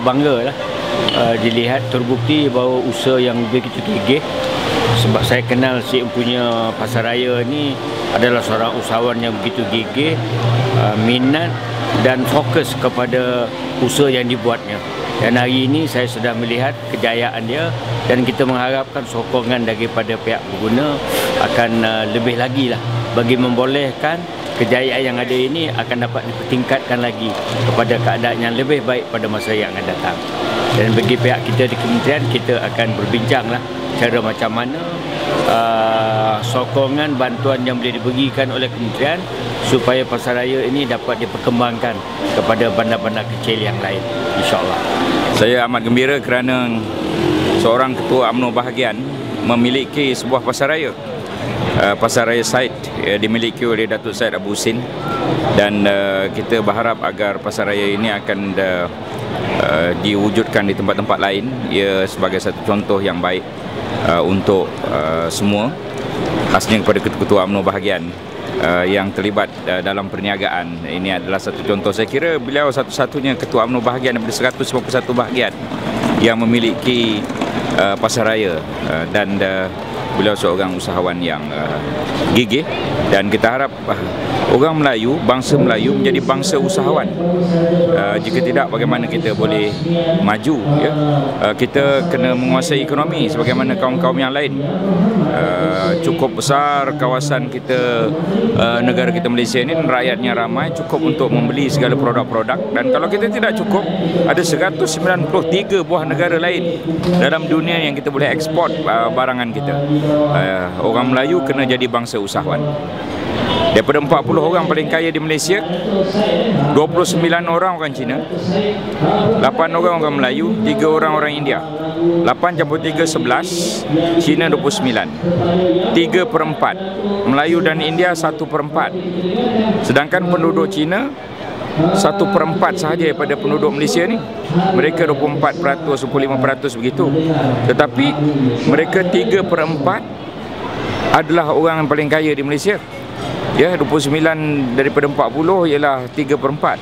bangga lah dilihat terbukti bahawa usaha yang begitu gigih. Sebab saya kenal si empunya Pasaraya ni adalah seorang usahawan yang begitu gigih, minat dan fokus kepada usaha yang dibuatnya. Dan hari ini saya sudah melihat kejayaan dia dan kita mengharapkan sokongan daripada pihak pengguna akan lebih lagi lah bagi membolehkan kejayaan yang ada ini akan dapat dipertingkatkan lagi kepada keadaan yang lebih baik pada masa yang akan datang. Dan bagi pihak kita di kementerian, kita akan berbincang lah cara macam mana sokongan bantuan yang boleh diberikan oleh kementerian supaya Pasaraya ini dapat diperkembangkan kepada bandar-bandar kecil yang lain, insyaAllah. Saya amat gembira kerana seorang Ketua UMNO bahagian memiliki sebuah pasaraya. Pasaraya Said dimiliki oleh Datuk Syed Abu Husin, dan kita berharap agar pasaraya ini akan diwujudkan di tempat-tempat lain. Ia sebagai satu contoh yang baik untuk semua, khasnya kepada ketua UMNO bahagian yang terlibat dalam perniagaan. Ini adalah satu contoh. Saya kira beliau satu-satunya ketua UMNO bahagian daripada 151 bahagian yang memiliki pasaraya, dan beliau seorang usahawan yang gigih, dan kita harap orang Melayu, bangsa Melayu menjadi bangsa usahawan. Jika tidak, bagaimana kita boleh maju, ya? Kita kena menguasai ekonomi sebagaimana kaum-kaum yang lain. Cukup besar kawasan kita, negara kita Malaysia ini, rakyatnya ramai, cukup untuk membeli segala produk-produk. Dan kalau kita tidak cukup, ada 193 buah negara lain dalam dunia yang kita boleh ekspor barangan kita. Orang Melayu kena jadi bangsa usahawan. Daripada 40 orang paling kaya di Malaysia, 29 orang Cina, 8 orang Melayu, 3 orang India. 8 campur 3, 11, Cina 29, 3/4, Melayu dan India 1/4. Sedangkan penduduk Cina 1/4 sahaja daripada penduduk Malaysia ni. Mereka 24%, 25% begitu. Tetapi mereka 3/4 adalah orang yang paling kaya di Malaysia. Ya, 29 daripada 40 ialah 3/4.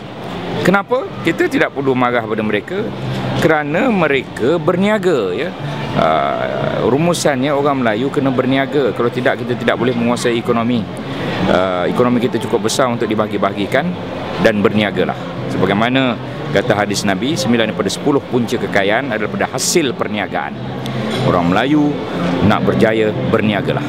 Kenapa? Kita tidak perlu marah pada mereka kerana mereka berniaga, ya. Rumusannya orang Melayu kena berniaga. Kalau tidak, kita tidak boleh menguasai ekonomi. Ekonomi kita cukup besar untuk dibagi-bagikan, dan berniagalah. Sebagaimana kata hadis Nabi, 9 daripada 10 punca kekayaan adalah pada hasil perniagaan. Orang Melayu nak berjaya, berniagalah.